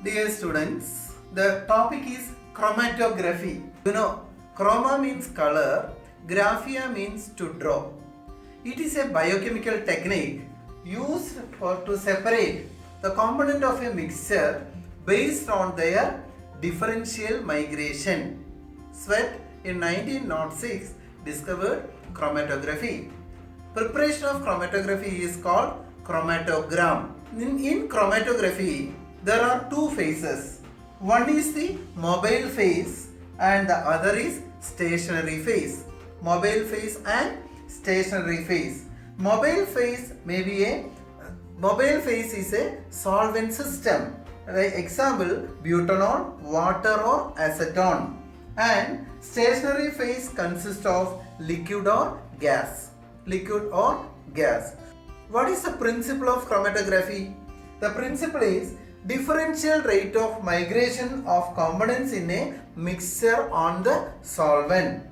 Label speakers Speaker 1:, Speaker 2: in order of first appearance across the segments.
Speaker 1: Dear students, the topic is chromatography. You know, chroma means color, graphia means to draw. It is a biochemical technique used to separate the component of a mixture based on their differential migration. Sweat in 1906 discovered chromatography. Preparation of chromatography is called chromatogram. In chromatography, there are two phases. One is the mobile phase and the other is stationary phase. Mobile phase and stationary phase. Mobile phase is a solvent system. Like example, butanol, water or acetone. And stationary phase consists of liquid or gas. What is the principle of chromatography? The principle is differential rate of migration of components in a mixture on the solvent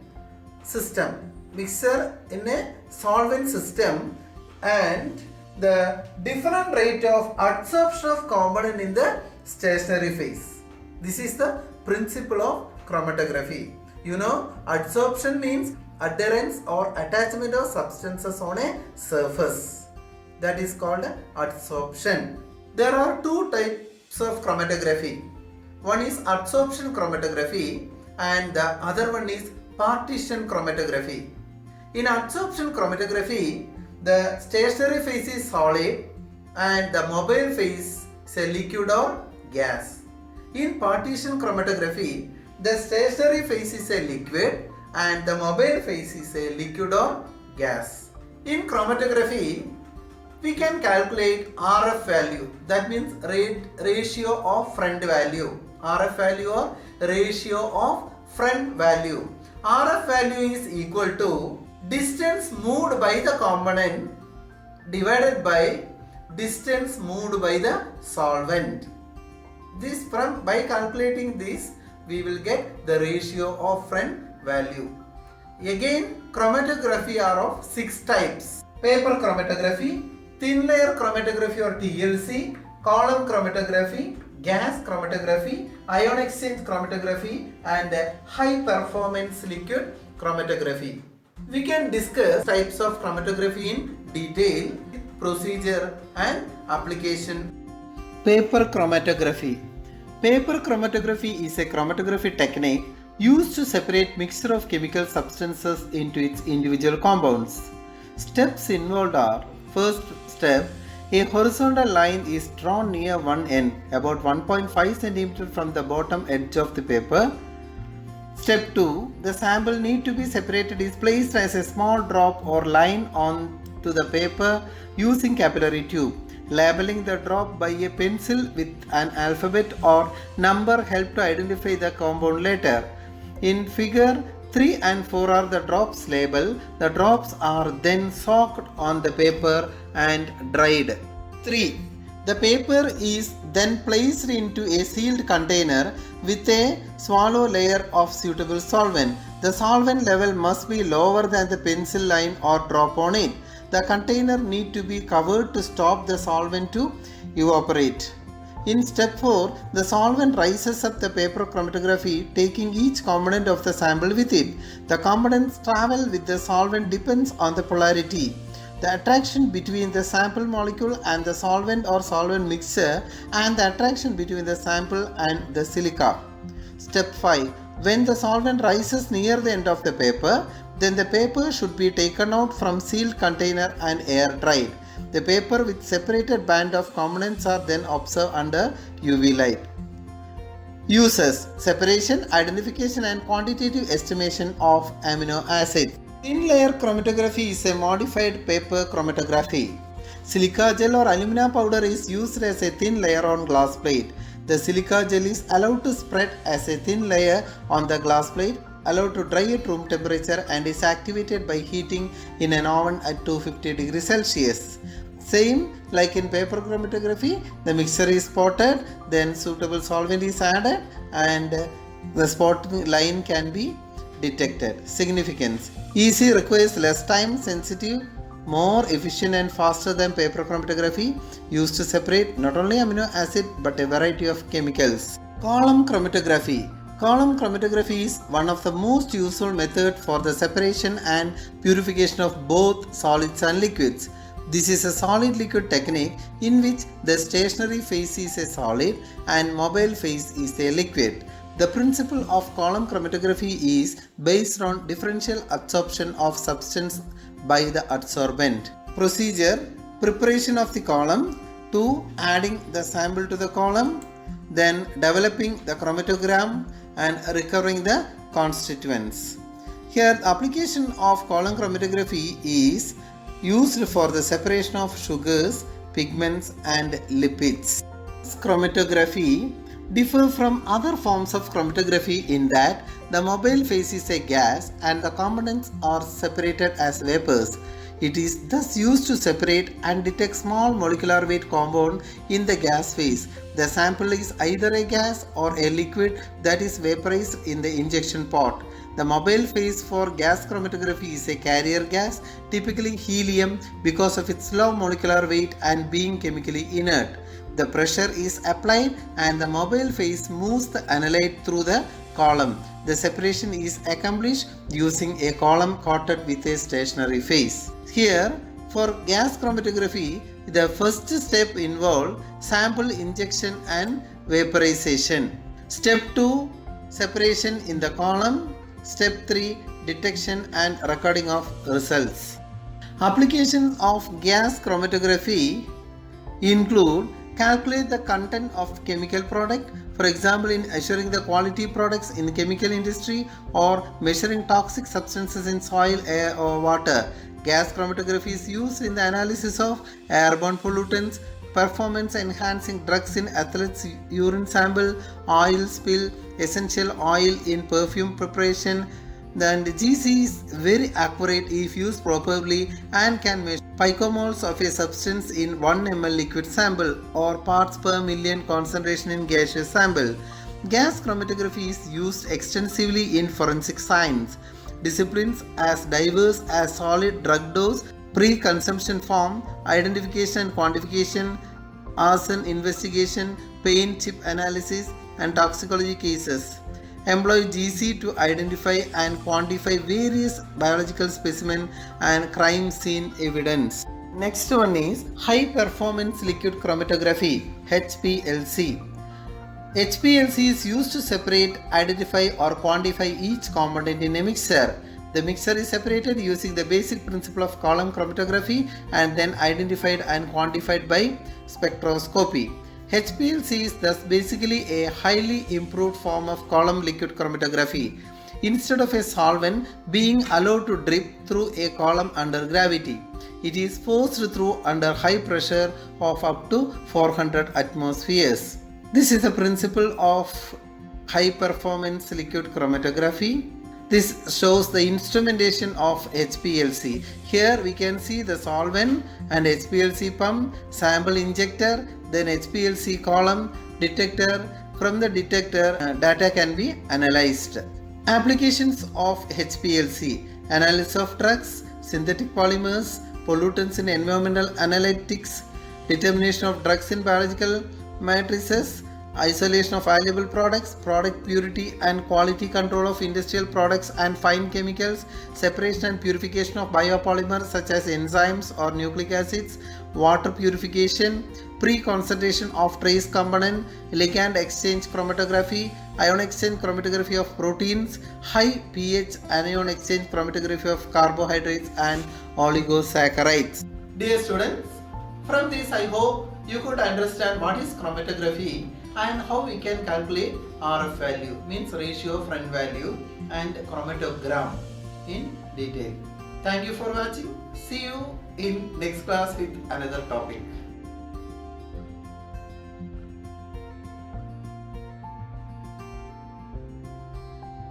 Speaker 1: system. Mixture in a solvent system and the different rate of adsorption of component in the stationary phase. This is the principle of chromatography. You know, adsorption means adherence or attachment of substances on a surface. That is called adsorption. There are two types of chromatography. One is adsorption chromatography and the other one is partition chromatography. In adsorption chromatography, the stationary phase is solid and the mobile phase is a liquid or gas. In partition chromatography, the stationary phase is a liquid and the mobile phase is a liquid or gas. In chromatography, we can calculate RF value, that means ratio of front value. RF value or ratio of front value. RF value is equal to distance moved by the component divided by distance moved by the solvent. By calculating this, we will get the ratio of front value. Again, chromatography are of 6 types. Paper chromatography, thin layer chromatography or TLC, column chromatography, gas chromatography, ion exchange chromatography and high performance liquid chromatography. We can discuss types of chromatography in detail, procedure and application. Paper chromatography. Paper chromatography is a chromatography technique used to separate mixture of chemical substances into its individual compounds. Steps involved are: first step, a horizontal line is drawn near one end, about 1.5 cm from the bottom edge of the paper. Step 2, the sample need to be separated is placed as a small drop or line onto the paper using capillary tube. Labeling the drop by a pencil with an alphabet or number help to identify the compound later. In figure 3 and 4 are the drops label. The drops are then soaked on the paper and dried. 3. The paper is then placed into a sealed container with a swallow layer of suitable solvent. The solvent level must be lower than the pencil line or drop on it. The container need to be covered to stop the solvent to evaporate. In step 4, the solvent rises up the paper chromatography, taking each component of the sample with it. The components travel with the solvent depends on the polarity, the attraction between the sample molecule and the solvent or solvent mixture, and the attraction between the sample and the silica. Step 5. When the solvent rises near the end of the paper, then the paper should be taken out from sealed container and air dried. The paper with separated band of components are then observed under UV light. Uses: separation, identification and quantitative estimation of amino acids. Thin layer chromatography is a modified paper chromatography. Silica gel or alumina powder is used as a thin layer on glass plate. The silica gel is allowed to spread as a thin layer on the glass plate, allowed to dry at room temperature and is activated by heating in an oven at 250 degrees Celsius. Same like in paper chromatography, the mixture is spotted, then suitable solvent is added and the spotting line can be detected. Significance: easy, requires less time, sensitive, more efficient and faster than paper chromatography, used to separate not only amino acid but a variety of chemicals. Column chromatography. Column chromatography is one of the most useful methods for the separation and purification of both solids and liquids. This is a solid liquid technique in which the stationary phase is a solid and mobile phase is a liquid. The principle of column chromatography is based on differential absorption of substance by the adsorbent. Procedure: preparation of the column, 2. Adding the sample to the column, then developing the chromatogram and recovering the constituents. Here the application of column chromatography is used for the separation of sugars, pigments and lipids. Chromatography differ from other forms of chromatography in that the mobile phase is a gas and the components are separated as vapors. It is thus used to separate and detect small molecular weight compound in the gas phase. The sample is either a gas or a liquid that is vaporized in the injection pot. The mobile phase for gas chromatography is a carrier gas, typically helium, because of its low molecular weight and being chemically inert. The pressure is applied and the mobile phase moves the analyte through the column. The separation is accomplished using a column coated with a stationary phase. Here, for gas chromatography, the first step involves sample injection and vaporization. Step 2, separation in the column. Step 3, detection and recording of results. Applications of gas chromatography include calculate the content of chemical product, for example in assuring the quality products in the chemical industry or measuring toxic substances in soil, air or water. Gas chromatography is used in the analysis of airborne pollutants, performance enhancing drugs in athletes' urine sample, oil spill, essential oil in perfume preparation. Then the GC is very accurate if used properly and can measure picomoles of a substance in 1 ml liquid sample or parts per million concentration in gaseous sample. Gas chromatography is used extensively in forensic science. Disciplines as diverse as solid drug dose, pre-consumption form, identification and quantification, arson investigation, paint chip analysis, and toxicology cases. Employ GC to identify and quantify various biological specimens and crime scene evidence. Next one is High Performance Liquid Chromatography, HPLC. HPLC is used to separate, identify or quantify each component in a mixture. The mixture is separated using the basic principle of column chromatography and then identified and quantified by spectroscopy. HPLC is thus basically a highly improved form of column liquid chromatography. Instead of a solvent being allowed to drip through a column under gravity, it is forced through under high pressure of up to 400 atmospheres. This is the principle of high performance liquid chromatography. This shows the instrumentation of HPLC. Here we can see the solvent and HPLC pump, sample injector, then HPLC column, detector. From the detector, data can be analyzed. Applications of HPLC: analysis of drugs, synthetic polymers, pollutants in environmental analytics, determination of drugs in biological matrices, isolation of valuable products, product purity and quality control of industrial products and fine chemicals, separation and purification of biopolymers such as enzymes or nucleic acids, water purification, pre-concentration of trace component, ligand exchange chromatography, ion exchange chromatography of proteins, high pH anion exchange chromatography of carbohydrates and oligosaccharides. Dear students, from this I hope you could understand what is chromatography and how we can calculate RF value, means ratio front value, and chromatogram in detail. Thank you for watching. See you in next class with another topic.